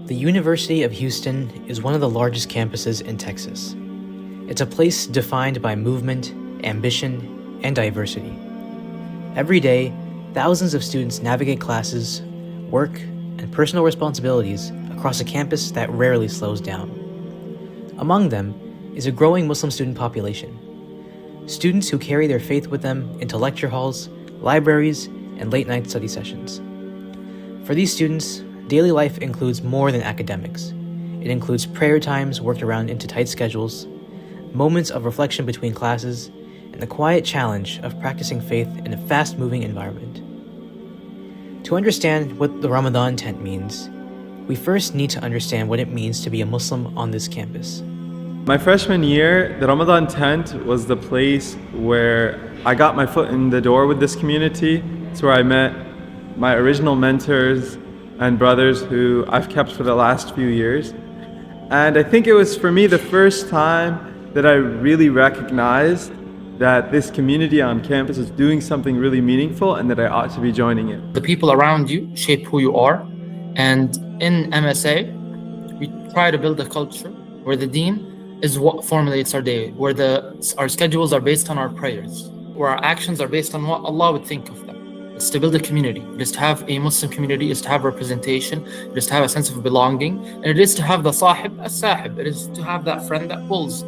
The University of Houston is one of the largest campuses in Texas. It's a place defined by movement, ambition, and diversity. Every day, thousands of students navigate classes, work, and personal responsibilities across a campus that rarely slows down. Among them is a growing Muslim student population. Students who carry their faith with them into lecture halls, libraries, and late-night study sessions. For these students, daily life includes more than academics. It includes prayer times worked around into tight schedules, moments of reflection between classes, and the quiet challenge of practicing faith in a fast-moving environment. To understand what the Ramadan tent means, we first need to understand what it means to be a Muslim on this campus. My freshman year, the Ramadan tent was the place where I got my foot in the door with this community. It's where I met my original mentors and brothers who I've kept for the last few years. And I think it was for me the first time that I really recognized that this community on campus is doing something really meaningful and that I ought to be joining it. The people around you shape who you are. And in MSA, we try to build a culture where the deen is what formulates our day, where our schedules are based on our prayers, where our actions are based on what Allah would think of them. It's to build a community. It is to have a Muslim community. It is to have representation. It is to have a sense of belonging. And it is to have the sahib as-sahib. It is to have that friend that pulls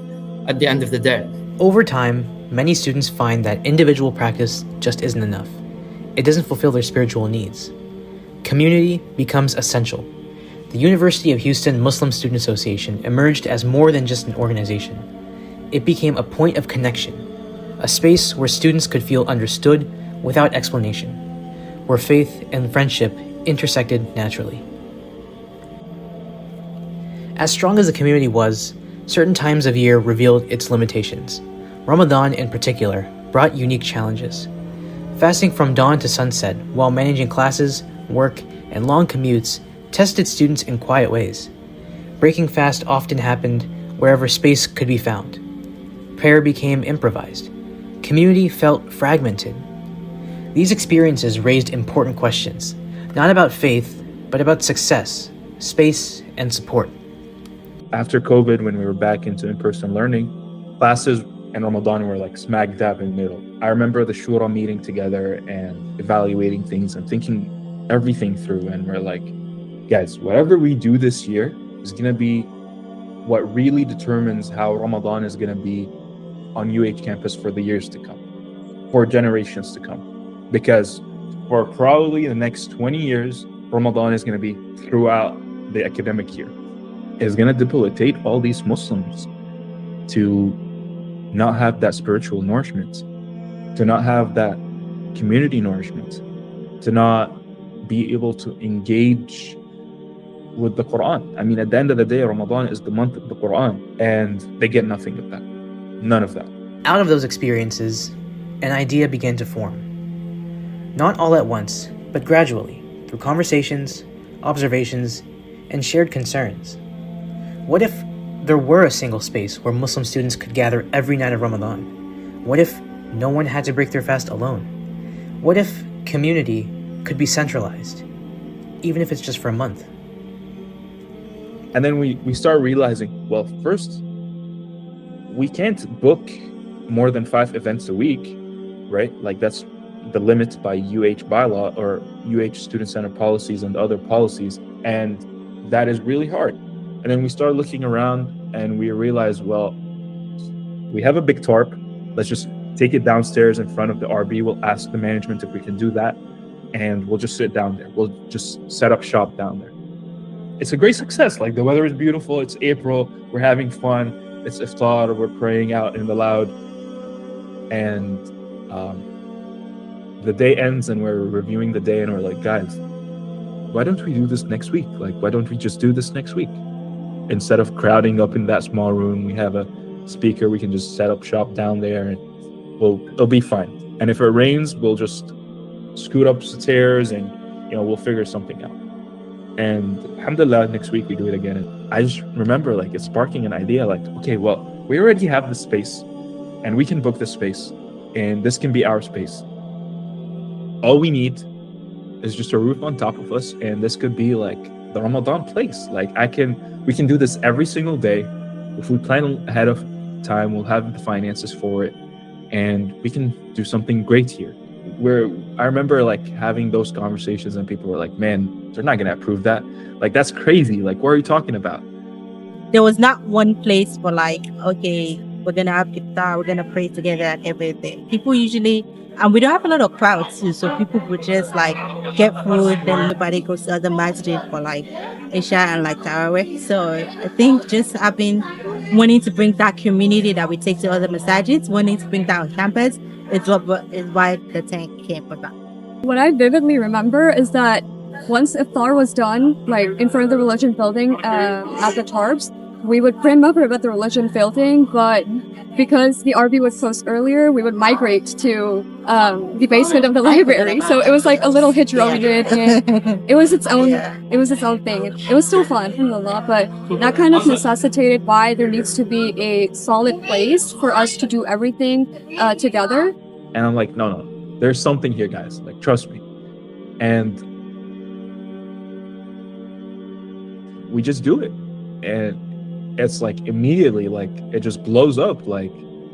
at the end of the day. Over time, many students find that individual practice just isn't enough. It doesn't fulfill their spiritual needs. Community becomes essential. The University of Houston Muslim Student Association emerged as more than just an organization. It became a point of connection, a space where students could feel understood without explanation, where faith and friendship intersected naturally. As strong as the community was, certain times of year revealed its limitations. Ramadan, in particular, brought unique challenges. Fasting from dawn to sunset while managing classes, work, and long commutes tested students in quiet ways. Breaking fast often happened wherever space could be found. Prayer became improvised. Community felt fragmented. These experiences raised important questions, not about faith, but about success, space, and support. After COVID, when we were back into in-person learning, classes and Ramadan were like smack dab in the middle. I remember the Shura meeting together and evaluating things and thinking everything through, and we're like, guys, whatever we do this year is going to be what really determines how Ramadan is going to be on UH campus for the years to come, for generations to come. Because for probably the next 20 years, Ramadan is going to be throughout the academic year. It's going to debilitate all these Muslims to not have that spiritual nourishment, to not have that community nourishment, to not be able to engage with the Quran. I mean, at the end of the day, Ramadan is the month of the Quran, and they get nothing of that. None of that. Out of those experiences, an idea began to form. Not all at once, but gradually, through conversations, observations, and shared concerns. What if there were a single space where Muslim students could gather every night of Ramadan? What if no one had to break their fast alone? What if community could be centralized, even if it's just for a month? And then we start realizing, well, first, we can't book more than 5 events a week, right? Like that's the limit by UH bylaw or UH student center policies and other policies. And that is really hard. And then we start looking around and we realize, well, we have a big tarp. Let's just take it downstairs in front of the RB. We'll ask the management if we can do that. And we'll just sit down there. We'll just set up shop down there. It's a great success. Like the weather is beautiful. It's April. We're having fun. It's iftar. We're praying out in the loud. And the day ends and we're reviewing the day and we're like, guys, why don't we do this next week? Like, why don't we just do this next week? Instead of crowding up in that small room, we have a speaker. We can just set up shop down there and it'll be fine. And if it rains, we'll just scoot up the stairs and, we'll figure something out. And alhamdulillah, next week we do it again. And I just remember like it's sparking an idea like, okay, well, we already have this space and we can book this space and this can be our space. All we need is just a roof on top of us. And this could be like the the Ramadan place. Like we can do this every single day. If we plan ahead of time, we'll have the finances for it, and we can do something great here. I remember like having those conversations, and people were like, man, they're not gonna approve that. Like, that's crazy. Like, what are you talking about? There was not one place for like, okay, we're gonna have iftar, we're gonna pray together and everything. People usually, and we don't have a lot of crowds too, so people would just like get food, then everybody goes to other masjid for like Isha and like Tarawih. So I think just wanting to bring that community that we take to other masajids, wanting to bring that on campus is why the tent came about. What I vividly remember is that once iftar was done, like in front of the religion building at the Tarps, we would pray Maghrib at the religion building, but because the RB was closed earlier, we would migrate to the basement of the library. So it was like a little hijra we did, and it was its own thing. It was still fun, alhamdulillah, but that kind of necessitated why there needs to be a solid place for us to do everything together. And I'm like, no, there's something here, guys. Like, trust me. And we just do it. And it's like immediately, like, it just blows up. Like,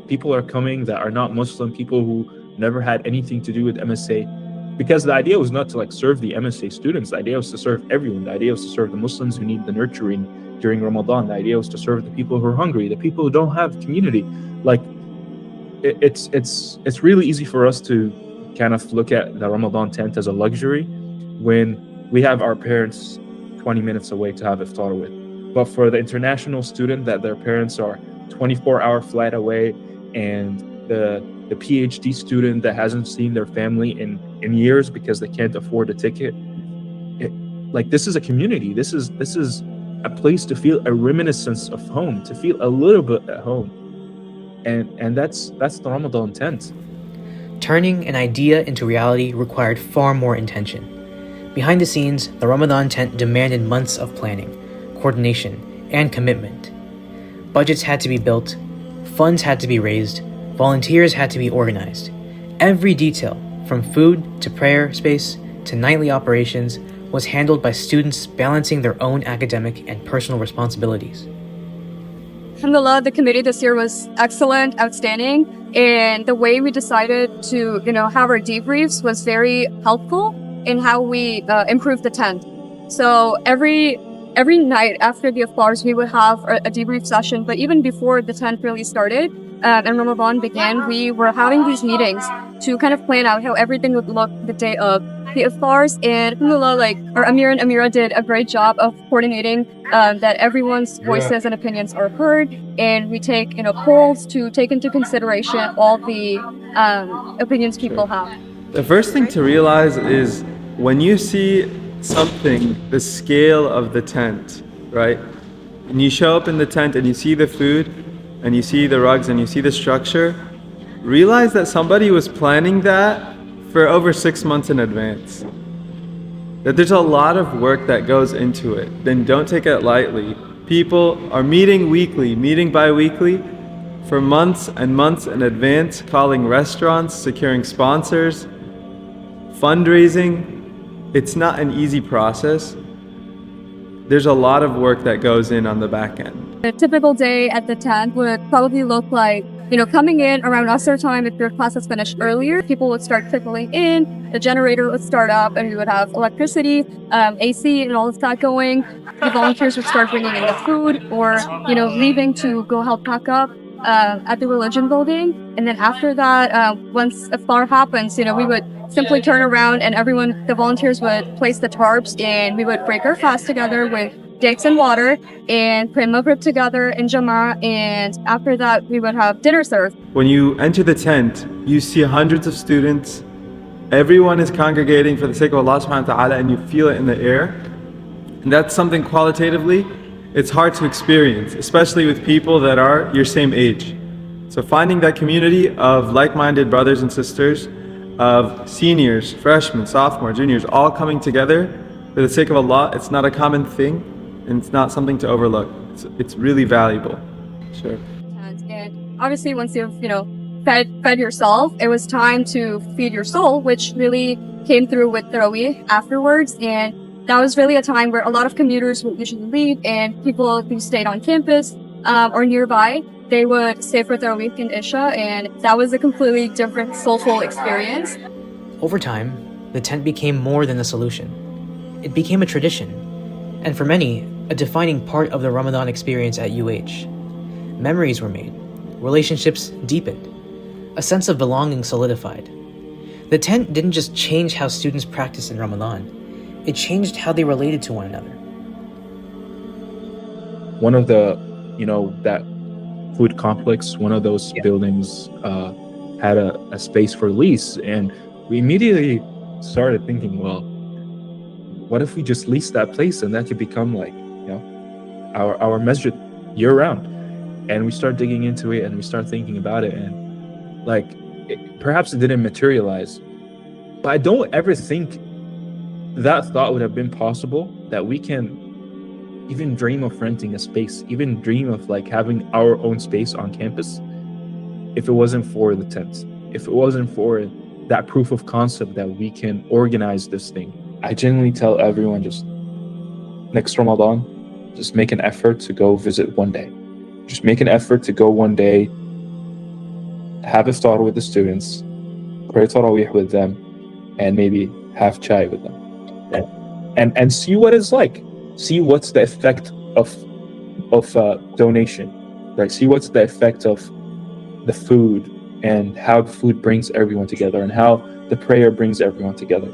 people are coming that are not Muslim, people who never had anything to do with MSA, because the idea was not to like serve the MSA students. The idea was to serve everyone. The idea was to serve the Muslims who need the nurturing during Ramadan. The idea was to serve the people who are hungry, the people who don't have community. Like, it's really easy for us to kind of look at the Ramadan tent as a luxury when we have our parents 20 minutes away to have iftar with. But for the international student that their parents are 24-hour flight away, and the PhD student that hasn't seen their family in years because they can't afford a ticket, like, this is a community. This is a place to feel a reminiscence of home, to feel a little bit at home. And that's the Ramadan tent. Turning an idea into reality required far more intention. Behind the scenes, the Ramadan tent demanded months of planning, coordination, and commitment. Budgets had to be built, funds had to be raised, volunteers had to be organized. Every detail, from food to prayer space to nightly operations, was handled by students balancing their own academic and personal responsibilities. Alhamdulillah, the committee this year was excellent, outstanding, and the way we decided to, have our debriefs was very helpful in how we improved the tent. So every night after the iftars, we would have a debrief session. But even before the tent really started and Ramadan began, we were having these meetings to kind of plan out how everything would look the day of the iftars. And alhamdulillah, like, our Amir and Amira did a great job of coordinating that everyone's voices and opinions are heard, and we take polls to take into consideration all the opinions people have. The first thing to realize is when you see something the scale of the tent, right? And you show up in the tent and you see the food and you see the rugs and you see the structure, realize that somebody was planning that for over 6 months in advance. That there's a lot of work that goes into it. Then don't take it lightly. People are meeting weekly, meeting bi-weekly for months and months in advance, calling restaurants, securing sponsors, fundraising. It's not an easy process. There's a lot of work that goes in on the back end. A typical day at the tent would probably look like, coming in around Asr time. If your class is finished earlier, people would start trickling in, the generator would start up, and we would have electricity, AC, and all of that going. The volunteers would start bringing in the food or, leaving to go help pack up at the religion building. And then after that, once iftar happens, we would simply turn around and the volunteers would place the tarps, and we would break our fast together with dates and water and pray Maghrib together in Jama'ah, and after that we would have dinner served. When you enter the tent, you see hundreds of students. Everyone is congregating for the sake of Allah subhanahu wa ta'ala, and you feel it in the air. And that's something qualitatively it's hard to experience, especially with people that are your same age. So finding that community of like-minded brothers and sisters, of seniors, freshmen, sophomores, juniors, all coming together for the sake of Allah, it's not a common thing, and it's not something to overlook. It's really valuable. Sure. And obviously, once you've fed yourself, it was time to feed your soul, which really came through with Tarawih afterwards. And that was really a time where a lot of commuters would usually leave, and people who stayed on campus or nearby, they would stay for their weekend Isha, and that was a completely different social experience. Over time, the tent became more than a solution. It became a tradition, and for many, a defining part of the Ramadan experience at UH. Memories were made, relationships deepened, a sense of belonging solidified. The tent didn't just change how students practiced in Ramadan, it changed how they related to one another. One of the, that food complex, one of those buildings had a space for lease, and we immediately started thinking, well, what if we just lease that place and that could become like, our masjid year round? And we start digging into it and we start thinking about it, and perhaps it didn't materialize, but I don't ever think that thought would have been possible, that we can even dream of renting a space, even dream of having our own space on campus, if it wasn't for the tent, if it wasn't for that proof of concept that we can organize this thing. I genuinely tell everyone, just next Ramadan, just make an effort to go visit one day. Just make an effort to go one day, have iftar with the students, pray Tarawih with them, and maybe have chai with them. And see what it's like. See what's the effect of donation, right? See what's the effect of the food, and how the food brings everyone together, and how the prayer brings everyone together.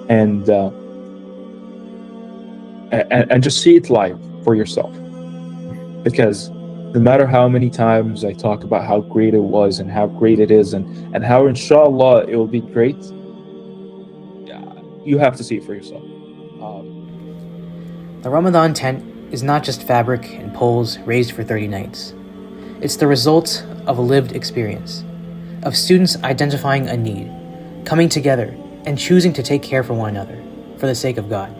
And just see it live for yourself. Because no matter how many times I talk about how great it was and how great it is, and how inshallah it will be great, you have to see it for yourself. The Ramadan tent is not just fabric and poles raised for 30 nights. It's the result of a lived experience, of students identifying a need, coming together, and choosing to take care for one another, for the sake of God.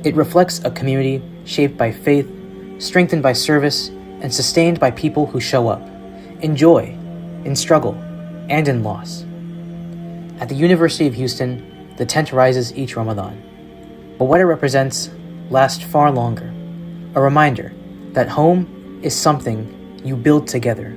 It reflects a community shaped by faith, strengthened by service, and sustained by people who show up, in joy, in struggle, and in loss. At the University of Houston, the tent rises each Ramadan, but what it represents lasts far longer, a reminder that home is something you build together